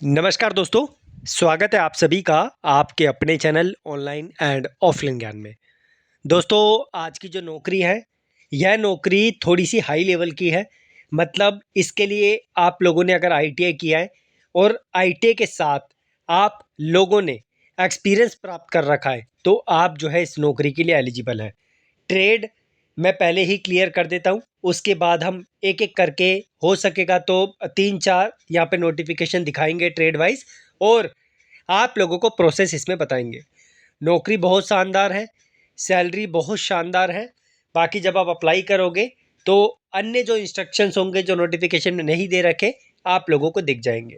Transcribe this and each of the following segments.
नमस्कार दोस्तों, स्वागत है आप सभी का आपके अपने चैनल ऑनलाइन एंड ऑफलाइन ज्ञान में। दोस्तों, आज की जो नौकरी है, यह नौकरी थोड़ी-सी हाई लेवल की है। मतलब इसके लिए आप लोगों ने अगर आईटीआई किया है और आईटीआई के साथ आप लोगों ने एक्सपीरियंस प्राप्त कर रखा है, तो आप जो है इस नौकरी के लिए एलिजिबल हैं। ट्रेड मैं पहले ही क्लियर कर देता हूँ, उसके बाद हम एक-एक करके हो सकेगा तो 3-4 यहाँ पे नोटिफ़िकेशन दिखाएँगे ट्रेड वाइज़ और आप लोगों को प्रोसेस इसमें बताएँगे। नौकरी बहुत शानदार है, सैलरी बहुत शानदार है। बाकी जब आप अप्लाई करोगे तो अन्य जो इंस्ट्रक्शंस होंगे जो नोटिफ़िकेशन में नहीं दे रखे, आप लोगों को दिख जाएँगे।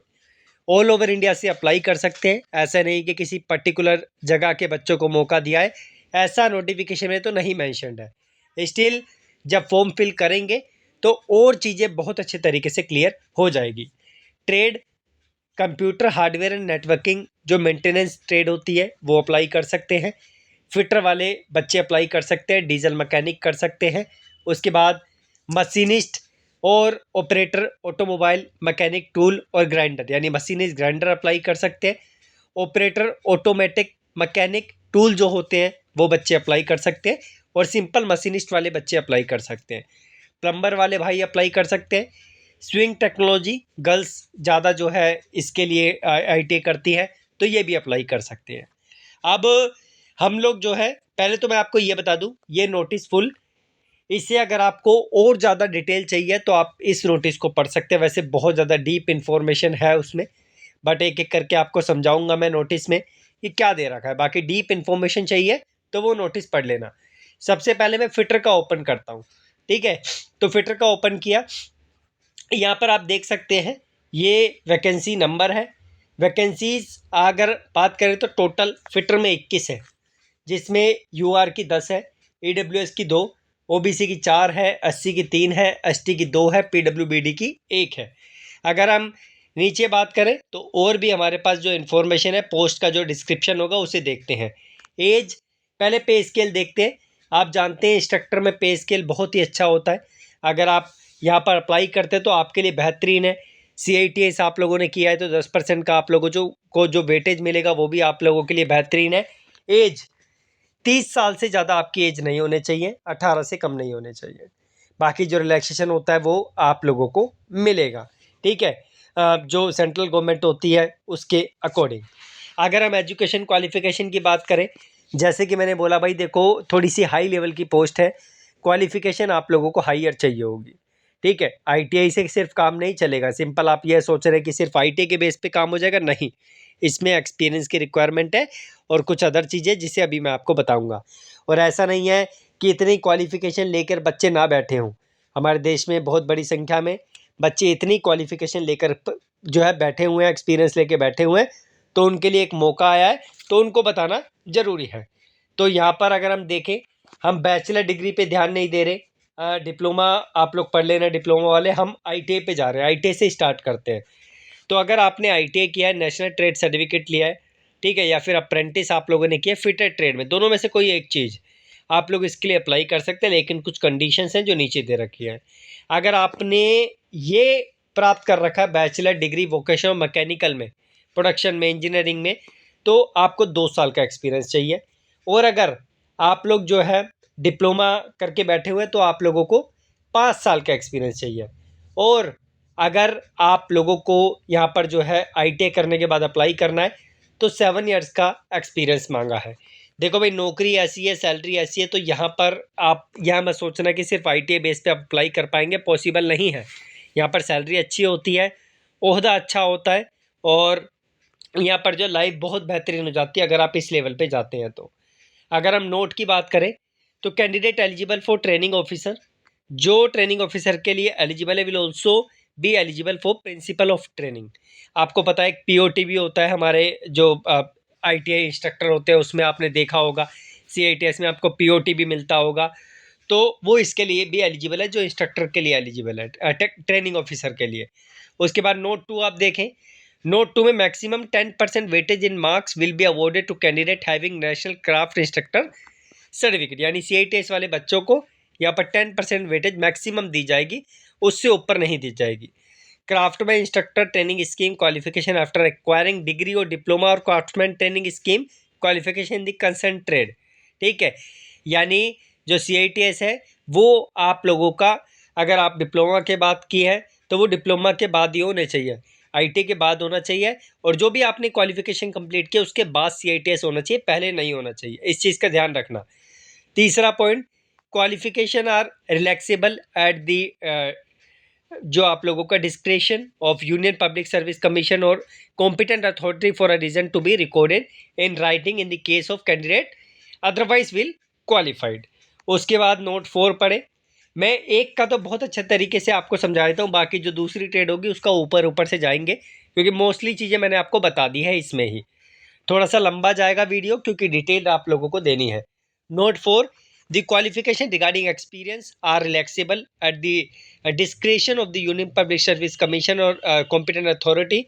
ऑल ओवर इंडिया से अप्लाई कर सकते हैं, ऐसा नहीं कि किसी पर्टिकुलर जगह के बच्चों को मौका दिया है, ऐसा नोटिफ़िकेशन में तो नहीं मेंशन्ड है। स्टिल जब फॉर्म फिल करेंगे तो और चीज़ें बहुत अच्छे तरीके से क्लियर हो जाएगी। Trade computer hardware and networking जो मेंटेनेंस ट्रेड होती है वो अप्लाई कर सकते हैं। फिटर वाले बच्चे अप्लाई कर सकते हैं, डीजल मैकेनिक कर सकते हैं। उसके बाद मशीनिस्ट और ऑपरेटर ऑटोमोबाइल मैकेनिक टूल और ग्राइंडर यानी मशीनिस्ट ग्राइंडर अप्लाई कर सकते हैं। ऑपरेटर ऑटोमेटिक मैकेनिक टूल जो होते हैं वो बच्चे अप्लाई कर सकते हैं और सिंपल मशीनिस्ट वाले बच्चे अप्लाई कर सकते हैं। प्लम्बर वाले भाई अप्लाई कर सकते हैं। स्विंग टेक्नोलॉजी गर्ल्स ज़्यादा जो है इसके लिए आईटीआई करती है, तो ये भी अप्लाई कर सकते हैं। अब हम लोग जो है पहले तो मैं आपको ये बता दूं, ये नोटिस फुल, इससे अगर आपको और ज़्यादा डिटेल चाहिए तो आप इस नोटिस को पढ़ सकते हैं। वैसे बहुत ज़्यादा डीप इन्फॉर्मेशन है उसमें, बट एक एक करके आपको समझाऊंगा मैं नोटिस में कि क्या दे रखा है। बाकी डीप इन्फॉर्मेशन चाहिए तो वो नोटिस पढ़ लेना। सबसे पहले मैं फिटर का ओपन करता हूँ, ठीक है। तो फिटर का ओपन किया, यहाँ पर आप देख सकते हैं ये वैकेंसी नंबर है। वैकेंसीज अगर बात करें तो टोटल फिटर में 21 है, जिसमें यूआर की 10 है, ईडब्ल्यूएस की 2, ओबीसी की 4 है, एससी की 3 है, एसटी की 2 है, पीडब्ल्यूबीडी की 1 है। अगर हम नीचे बात करें तो और भी हमारे पास जो इन्फॉर्मेशन है, पोस्ट का जो डिस्क्रिप्शन होगा उसे देखते हैं। एज, पहले पे स्केल देखते हैं। आप जानते हैं इंस्ट्रक्टर में पे स्केल बहुत ही अच्छा होता है। अगर आप यहाँ पर अप्लाई करते हैं तो आपके लिए बेहतरीन है। CITS आप लोगों ने किया है तो 10% का आप लोगों को जो वेटेज मिलेगा वो भी आप लोगों के लिए बेहतरीन है। एज, 30 साल से ज़्यादा आपकी एज नहीं होने चाहिए, 18 से कम नहीं होने चाहिए। बाकी जो रिलैक्सेशन होता है वो आप लोगों को मिलेगा, ठीक है। जो सेंट्रल गवर्नमेंट होती है उसके अकॉर्डिंग। अगर हम एजुकेशन क्वालिफिकेशन की बात करें, जैसे कि मैंने बोला भाई देखो थोड़ी सी हाई लेवल की पोस्ट है, क्वालिफिकेशन आप लोगों को हाईयर चाहिए होगी, ठीक है। आईटीआई से सिर्फ काम नहीं चलेगा। सिंपल आप ये सोच रहे हैं कि सिर्फ आईटीआई के बेस पे काम हो जाएगा, नहीं, इसमें एक्सपीरियंस की रिक्वायरमेंट है और कुछ अदर चीज़ें जिसे अभी मैं आपको बताऊंगा। और ऐसा नहीं है कि इतनी क्वालिफिकेशन लेकर बच्चे ना बैठे हों। हमारे देश में बहुत बड़ी संख्या में बच्चे इतनी क्वालिफिकेशन लेकर जो है बैठे हुए हैं, एक्सपीरियंस लेके बैठे हुए हैं, तो उनके लिए एक मौका आया है तो उनको बताना ज़रूरी है। तो यहाँ पर अगर हम देखें, हम बैचलर डिग्री पे ध्यान नहीं दे रहे। डिप्लोमा आप लोग पढ़ लेना, डिप्लोमा वाले। हम आईटीआई पे जा रहे हैं, आईटीआई से स्टार्ट करते हैं। तो अगर आपने आईटीआई किया है, नेशनल ट्रेड सर्टिफिकेट लिया है, ठीक है, या फिर अप्रेंटिस आप लोगों ने किया फिटेड ट्रेड में, दोनों में से कोई एक चीज़ आप लोग इसके लिए अप्लाई कर सकते हैं। लेकिन कुछ कंडीशंस हैं जो नीचे दे रखी है। अगर आपने ये प्राप्त कर रखा है बैचलर डिग्री वोकेशनल मैकेनिकल में, प्रोडक्शन में, इंजीनियरिंग में, तो आपको 2 साल का एक्सपीरियंस चाहिए। और अगर आप लोग जो है डिप्लोमा करके बैठे हुए हैं तो आप लोगों को 5 साल का एक्सपीरियंस चाहिए। और अगर आप लोगों को यहाँ पर जो है आईटीआई करने के बाद अप्लाई करना है तो 7 ईयर्स का एक्सपीरियंस मांगा है। देखो भाई, नौकरी ऐसी है, सैलरी ऐसी है, तो यहाँ पर आप यहाँ मत सोचना कि सिर्फ आईटीआई बेस पे आप अप्लाई कर पाएंगे, पॉसिबल नहीं है। यहाँ पर सैलरी अच्छी होती है, ओहदा अच्छा होता है और यहाँ पर जो लाइफ बहुत बेहतरीन हो जाती है अगर आप इस लेवल पे जाते हैं तो। अगर हम नोट की बात करें तो candidate eligible for training officer, जो ट्रेनिंग ऑफिसर के लिए एलिजिबल है will also be eligible for principle of training. आपको पता है एक पीओटी भी होता है, हमारे जो आईटीआई इंस्ट्रक्टर होते हैं उसमें आपने देखा होगा, सीआईटीएस में आपको पीओटी भी मिलता होगा। तो वो इसके लिए भी एलिजिबल है, जो इंस्ट्रक्टर के लिए एलिजिबल है, ट्रेनिंग ऑफिसर के लिए। उसके बाद नोट 2 आप देखें, नोट 2 में maximum 10% weightage in marks will be awarded to candidate having national craft instructor certificate, यानी सीआईटीएस वाले बच्चों को यहाँ पर 10% वेटेज मैक्सिमम दी जाएगी, उससे ऊपर नहीं दी जाएगी। Craftsman instructor training scheme qualification after acquiring degree और डिप्लोमा और craftsman training scheme qualification in the concern trade. ठीक है, यानी जो CITS है वो आप लोगों का, अगर आप डिप्लोमा के बाद की है तो वो डिप्लोमा के बाद ही होने चाहिए, IT के बाद होना चाहिए, और जो भी आपने क्वालिफिकेशन कंप्लीट किया उसके बाद CITS होना चाहिए, पहले नहीं होना चाहिए। इस चीज़ का ध्यान रखना। तीसरा point, qualification are relaxable at the जो आप लोगों का discretion of union public service commission और competent authority for a reason to be recorded in writing in the case of candidate otherwise will qualified. उसके बाद नोट 4 पढ़े। मैं एक का तो बहुत अच्छे तरीके से आपको समझा देता हूँ, बाकी जो दूसरी ट्रेड होगी उसका ऊपर ऊपर से जाएंगे, क्योंकि मोस्टली चीज़ें मैंने आपको बता दी है इसमें ही। थोड़ा सा लंबा जाएगा वीडियो क्योंकि डिटेल आप लोगों को देनी है। Note 4, the qualification regarding experience are relaxable at the discretion of the Union Public Service Commission or competent authority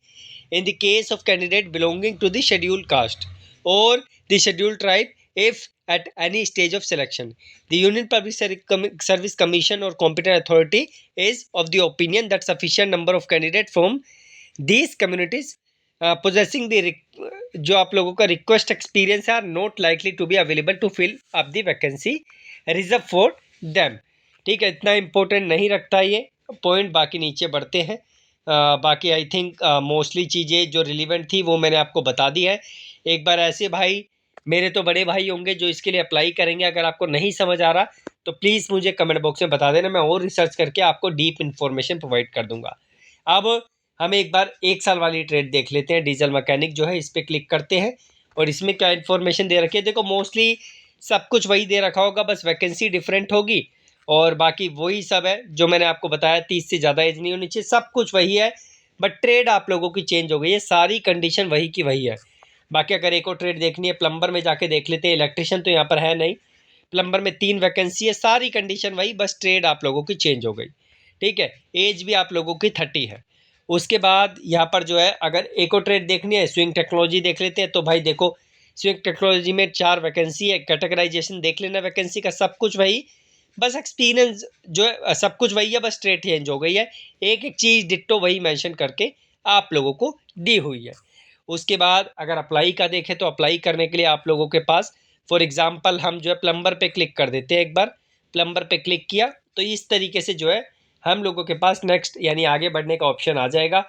in the case of candidate belonging to the scheduled caste or the scheduled tribe if at any stage of selection the Union Public Service Commission or competent authority is of the opinion that sufficient number of candidates from these communities possessing the जो आप लोगों का request experience है are not likely to be available to fill up the vacancy reserve for them. ठीक है, इतना important नहीं रखता ये पॉइंट, बाकी नीचे बढ़ते हैं। बाकी आई थिंक मोस्टली चीज़ें जो रिलीवेंट थी वो मैंने आपको बता दी है। एक बार ऐसे भाई, मेरे तो बड़े भाई होंगे जो इसके लिए अप्लाई करेंगे, अगर आपको नहीं समझ आ रहा तो प्लीज़ मुझे कमेंट बॉक्स में बता देना, मैं और रिसर्च करके आपको डीप इन्फॉर्मेशन प्रोवाइड कर दूंगा। अब हम एक बार 1 साल वाली ट्रेड देख लेते हैं। डीजल मैकेनिक जो है इस पर क्लिक करते हैं और इसमें क्या इन्फॉर्मेशन दे रखी है। देखो मोस्टली सब कुछ वही दे रखा होगा, बस वैकेंसी डिफरेंट होगी और बाकी वही सब है जो मैंने आपको बताया। 30 से ज़्यादा एज नहीं होनी चाहिए, सब कुछ वही है, बट ट्रेड आप लोगों की चेंज हो गई है, सारी कंडीशन वही की वही है। बाकी अगर एक और ट्रेड देखनी है, प्लम्बर में जाके देख लेते हैं। इलेक्ट्रिशियन तो यहाँ पर है नहीं, प्लम्बर में 3 वैकेंसी है, सारी कंडीशन वही, बस ट्रेड आप लोगों की चेंज हो गई। ठीक है, एज भी आप लोगों की 30 है। उसके बाद यहाँ पर जो है, अगर एक और ट्रेड देखनी है, स्विंग टेक्नोलॉजी देख लेते हैं। तो भाई देखो, स्विंग टेक्नोलॉजी में 4 वैकेंसी है, कैटेगराइजेशन देख लेना वैकेंसी का, सब कुछ वही, बस एक्सपीरियंस जो है सब कुछ वही है, बस ट्रेड चेंज हो गई है। एक एक चीज़ डिट्टो वही मेंशन करके आप लोगों को दी हुई है। उसके बाद अगर अप्लाई का देखें तो अप्लाई करने के लिए आप लोगों के पास, फॉर एग्जांपल हम जो है प्लम्बर पे क्लिक कर देते हैं। एक बार प्लम्बर पे क्लिक किया तो इस तरीके से जो है हम लोगों के पास नेक्स्ट यानी आगे बढ़ने का ऑप्शन आ जाएगा।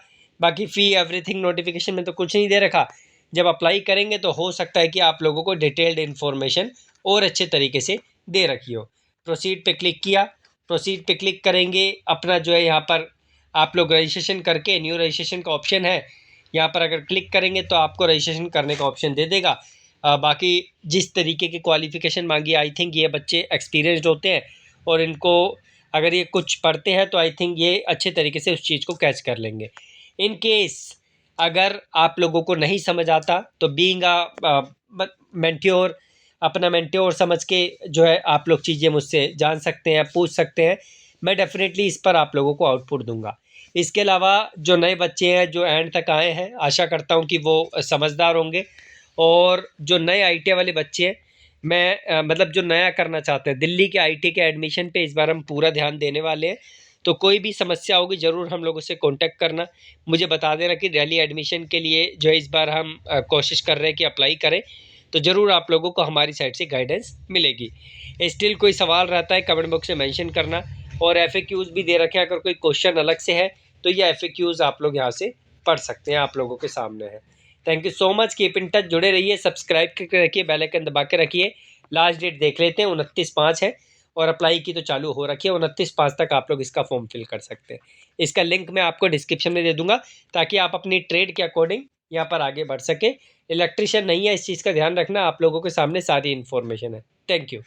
बाकी फ़ी एवरीथिंग नोटिफिकेशन में तो कुछ नहीं दे रखा। जब अप्लाई करेंगे तो हो सकता है कि आप लोगों को डिटेल्ड इन्फॉर्मेशन और अच्छे तरीके से दे रखी हो। प्रोसीड पे क्लिक किया, प्रोसीड पे क्लिक करेंगे, अपना जो है यहाँ पर आप लोग रजिस्ट्रेशन करके, न्यू रजिस्ट्रेशन का ऑप्शन है, यहाँ पर अगर क्लिक करेंगे तो आपको रजिस्ट्रेशन करने का ऑप्शन दे देगा। बाकी जिस तरीके की क्वालिफ़िकेशन मांगी, आई थिंक ये बच्चे एक्सपीरियंस्ड होते हैं और इनको अगर ये कुछ पढ़ते हैं तो आई थिंक ये अच्छे तरीके से उस चीज़ को कैच कर लेंगे। इन केस अगर आप लोगों को नहीं समझ आता तो बीइंग मेंट्योर, अपना मेंट्योर समझ के जो है आप लोग चीज़ें मुझसे जान सकते हैं, पूछ सकते हैं, मैं डेफिनेटली इस पर आप लोगों को आउटपुट दूंगा। इसके अलावा जो नए बच्चे हैं जो एंड तक आए हैं, आशा करता हूं कि वो समझदार होंगे, और जो नए ITI वाले बच्चे हैं, मैं मतलब जो नया करना चाहते हैं, दिल्ली के IT के एडमिशन पे इस बार हम पूरा ध्यान देने वाले हैं। तो कोई भी समस्या होगी ज़रूर हम लोगों से कांटेक्ट करना, मुझे बता देना कि दिल्ली एडमिशन के लिए जो है इस बार हम कोशिश कर रहे हैं कि अप्लाई करें, तो ज़रूर आप लोगों को हमारी साइड से गाइडेंस मिलेगी। स्टिल कोई सवाल रहता है कमेंट बॉक्स में मेंशन करना, और FAQs भी दे रखे हैं, अगर कोई क्वेश्चन अलग से है तो ये FAQs आप लोग यहाँ से पढ़ सकते हैं, आप लोगों के सामने है। Thank you so much, keep in touch, जुड़े रहिए, सब्सक्राइब करके रखिए, बेल आइकन दबा के रखिए। लास्ट डेट देख लेते हैं, 29/5 है, और अप्लाई की तो चालू हो रखी है। 29/5 तक आप लोग इसका फॉर्म फिल कर सकते हैं। इसका लिंक मैं आपको डिस्क्रिप्शन में दे दूंगा ताकि आप अपनी ट्रेड के अकॉर्डिंग यहाँ पर आगे बढ़ सके। इलेक्ट्रिशियन नहीं है, इस चीज़ का ध्यान रखना, आप लोगों के सामने सारी इन्फॉर्मेशन है। Thank you.